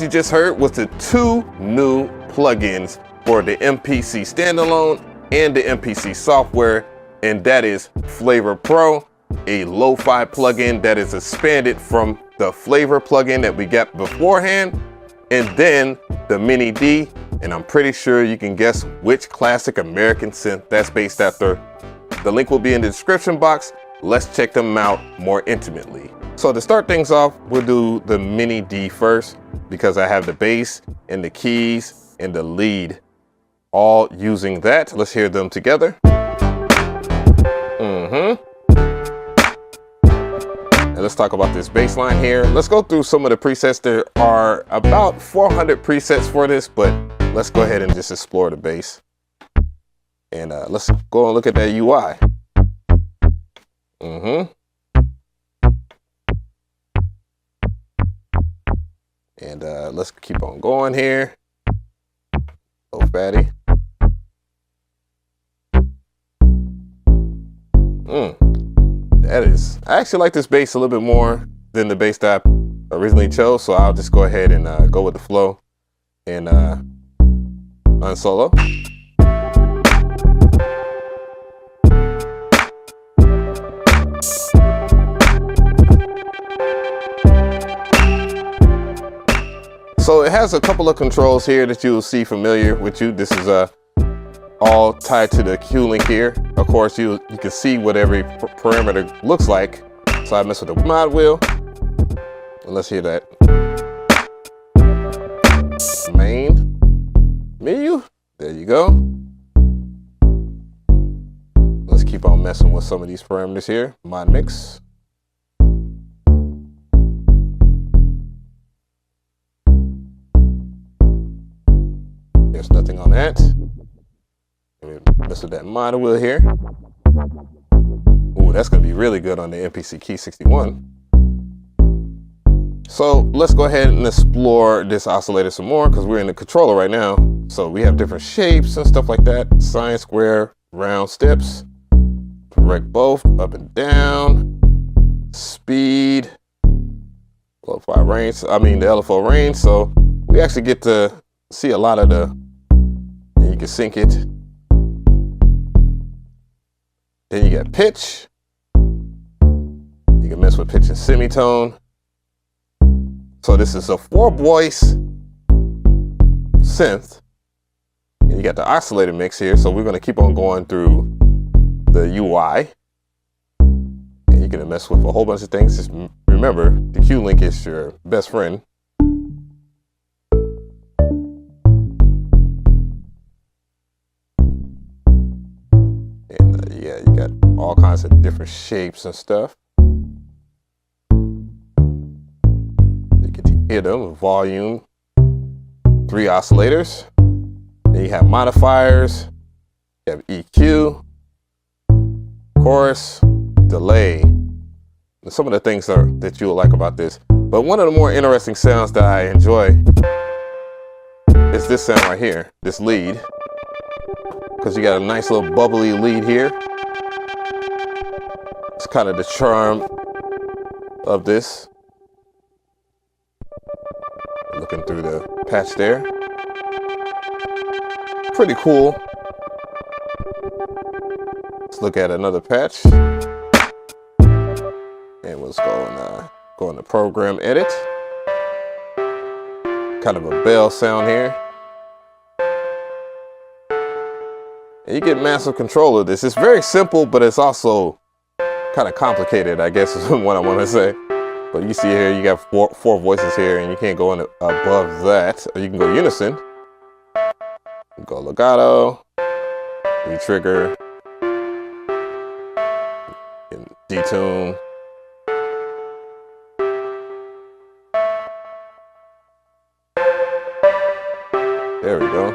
you just heard was the two new plugins for the MPC standalone and the MPC software, and that is Flavor Pro, a LoFi plugin that is expanded from the Flavor plugin that we got beforehand, and then the Midi D, and I'm pretty sure you can guess which classic American synth that's based after. The link will be in the description box. Let's check them out more intimately. So to start things off, we'll do the Midi D first because I have the bass and the keys and the lead all using that. Let's hear them together. And let's talk about this bass line here. Let's go through some of the presets. There are about 400 presets for this, but let's go ahead and just explore the bass. And let's go and look at that UI. And let's keep on going here. Oh, fatty. That is, I actually like this bass a little bit more than the bass that I originally chose, so I'll just go ahead and go with the flow and unsolo. So it has a couple of controls here that you'll see familiar with you. This is all tied to the Q link here. Of course, you can see what every parameter looks like. So I mess with the mod wheel. And let's hear that. Main menu. There you go. Let's keep on messing with some of these parameters here. Mod mix. There's nothing on that. Mess with that mod wheel here. Ooh, that's gonna be really good on the MPC Key 61. So let's go ahead and explore this oscillator some more because we're in the controller right now. So we have different shapes and stuff like that. Sine, square, round steps. Direct both, up and down. Speed. LoFi range, I mean the LFO range. So we actually get to see a lot of the, and you can sync it. Then you got pitch. You can mess with pitch and semitone. So this is a 4-voice synth. And you got the oscillator mix here. So we're gonna keep on going through the UI. And you're gonna mess with a whole bunch of things. Just remember, the Q link is your best friend. Yeah, you got all kinds of different shapes and stuff. So you can hear them, volume, 3 oscillators. Then you have modifiers, you have EQ, chorus, delay. And some of the things that you'll like about this. But one of the more interesting sounds that I enjoy is this sound right here, this lead. Because you got a nice little bubbly lead here. It's kind of the charm of this. Looking through the patch there. Pretty cool. Let's look at another patch. And let's go in the program edit. Kind of a bell sound here. And you get massive control of this. It's very simple, but it's also kind of complicated, I guess is what I want to say. But you see here, you got four voices here, and you can't go in above that. Or you can go unison. You go legato, re-trigger, and detune. There we go.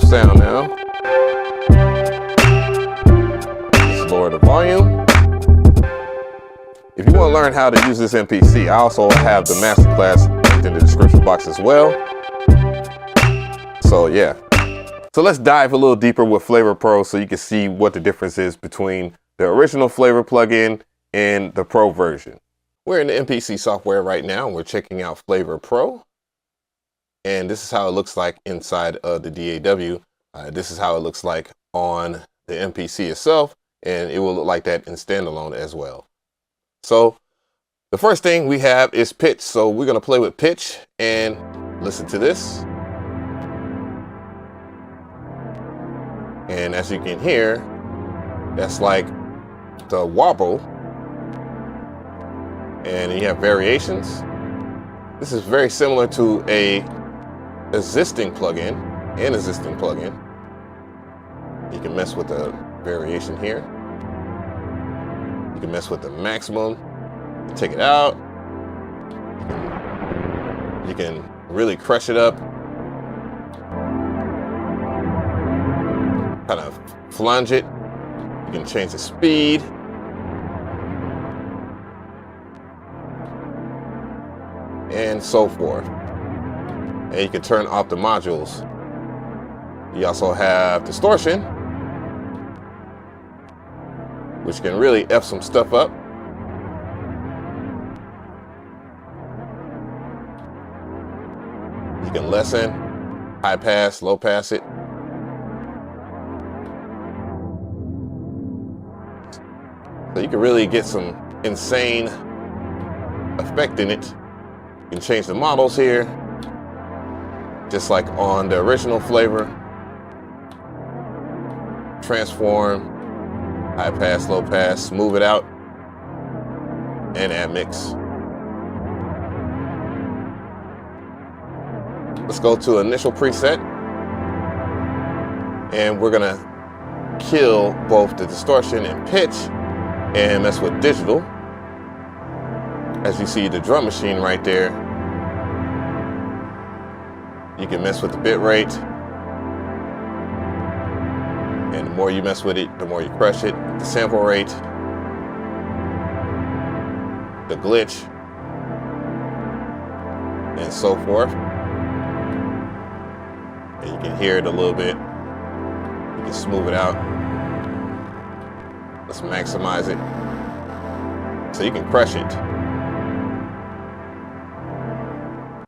Sound now. Let's lower the volume. If you want to learn how to use this MPC, I also have the masterclass linked in the description box as well. So yeah. So let's dive a little deeper with Flavor Pro so you can see what the difference is between the original Flavor plugin and the Pro version. We're in the MPC software right now, and we're checking out Flavor Pro. And this is how it looks like inside of the DAW. This is how it looks like on the MPC itself, and it will look like that in standalone as well. So the first thing we have is pitch. So we're going to play with pitch and listen to this. And as you can hear, that's like the wobble. And you have variations. This is very similar to a existing plugin. You can mess with the variation here. You can mess with the maximum. Take it out. You can really crush it up. Kind of flange it. You can change the speed. And so forth. And you can turn off the modules. You also have distortion, which can really F some stuff up. You can lessen, high pass, low pass it. So you can really get some insane effect in it. You can change the models here, just like on the original Flavor. Transform, high pass, low pass, smooth it out, and add mix. Let's go to initial preset, and we're gonna kill both the distortion and pitch and mess with digital. As you see the drum machine right there, you can mess with the bit rate. And the more you mess with it, the more you crush it. The sample rate, the glitch, and so forth. And you can hear it a little bit. You can smooth it out. Let's maximize it. So you can crush it.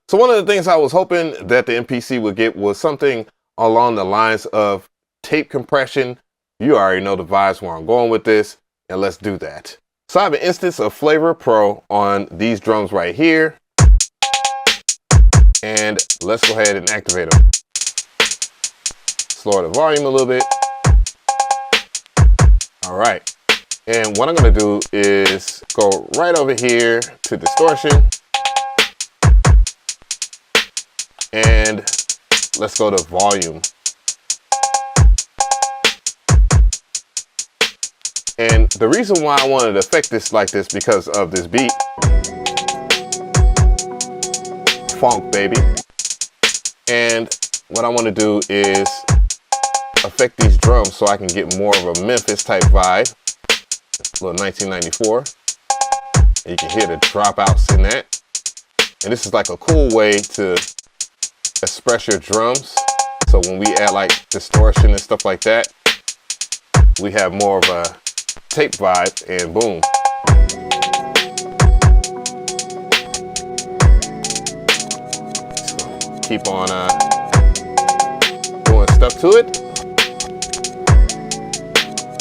So one of the things I was hoping that the MPC would get was something along the lines of tape compression. You already know the vibes where I'm going with this, and let's do that. So I have an instance of Flavor Pro on these drums right here, and let's go ahead and activate them. Lower the volume a little bit. All right, and what I'm gonna do is go right over here to distortion, and let's go to volume. And the reason why I wanted to affect this like this because of this beat. Funk, baby. And what I want to do is affect these drums so I can get more of a Memphis type vibe. A little 1994. And you can hear the dropouts in that. And this is like a cool way to express your drums. So when we add like distortion and stuff like that, we have more of a tape vibe, and boom. So keep on doing stuff to it,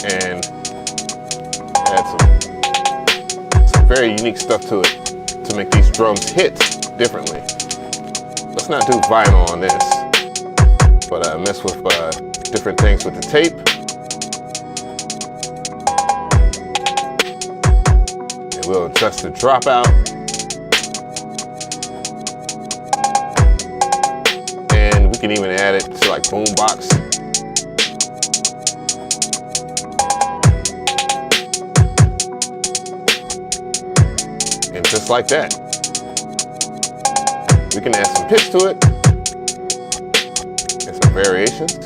and add some very unique stuff to it to make these drums hit differently. Let's not do vinyl on this, but mess with different things with the tape. We'll adjust the dropout. And we can even add it to like boombox. And just like that. We can add some pitch to it. And some variations.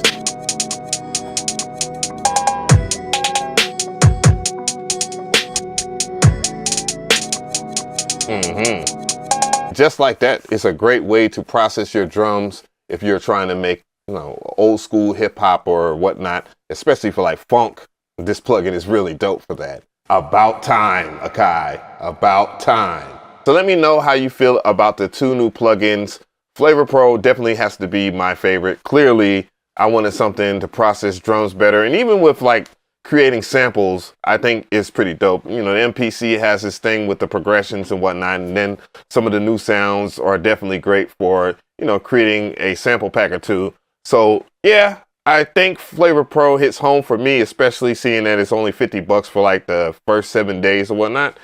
Just like that, it's a great way to process your drums if you're trying to make, old school hip hop or whatnot, especially for like funk This plugin is really dope for that. About time, AKAI, about time. So let me know how you feel about the 2 new plugins. Flavor Pro definitely has to be my favorite. Clearly, I wanted something to process drums better. And even with like creating samples, I think it's pretty dope. You know, the MPC has this thing with the progressions and whatnot. And then some of the new sounds are definitely great for, you know, creating a sample pack or two. So yeah, I think Flavor Pro hits home for me, especially seeing that it's only $50 for like the first 7 days or whatnot.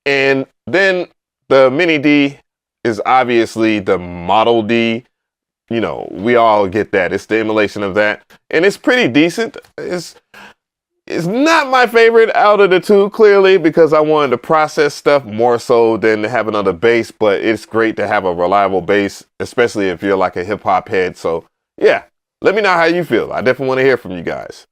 And then the Midi D is obviously the Model D. You know, we all get that. It's the emulation of that. And it's pretty decent. It's not my favorite out of the 2, clearly, because I wanted to process stuff more so than to have another bass. But it's great to have a reliable bass, especially if you're like a hip hop head. So yeah, let me know how you feel. I definitely want to hear from you guys.